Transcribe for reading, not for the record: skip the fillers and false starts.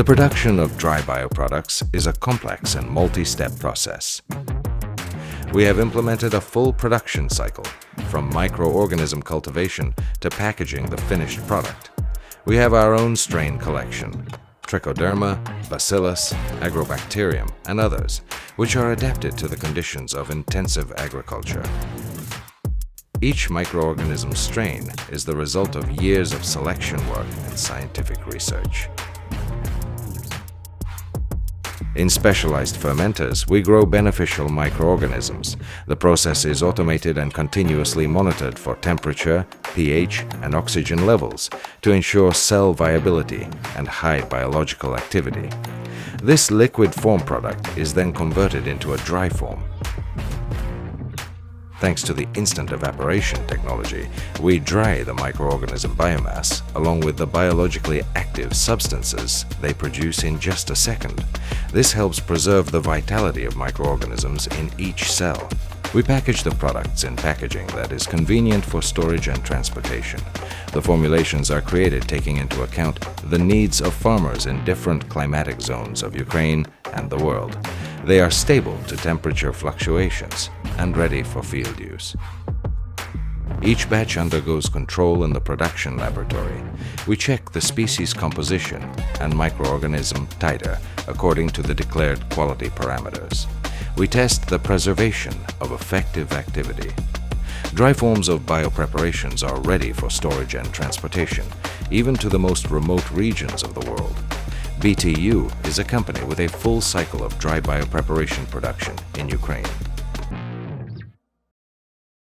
The production of dry bioproducts is a complex and multi-step process. We have implemented a full production cycle, from microorganism cultivation to packaging the finished product. We have our own strain collection, Trichoderma, Bacillus, Agrobacterium, and others, which are adapted to the conditions of intensive agriculture. Each microorganism strain is the result of years of selection work and scientific research. In specialized fermenters, we grow beneficial microorganisms. The process is automated and continuously monitored for temperature, pH, and oxygen levels to ensure cell viability and high biological activity. This liquid form product is then converted into a dry form. Thanks to the instant evaporation technology, we dry the microorganism biomass along with the biologically active substances they produce in just a second. This helps preserve the vitality of microorganisms in each cell. We package the products in packaging that is convenient for storage and transportation. The formulations are created taking into account the needs of farmers in different climatic zones of Ukraine and the world. They are stable to temperature fluctuations and ready for field use. Each batch undergoes control in the production laboratory. We check the species composition and microorganism titer according to the declared quality parameters. We test the preservation of effective activity. Dry forms of biopreparations are ready for storage and transportation, even to the most remote regions of the world. BTU is a company with a full cycle of dry biopreparation production in Ukraine.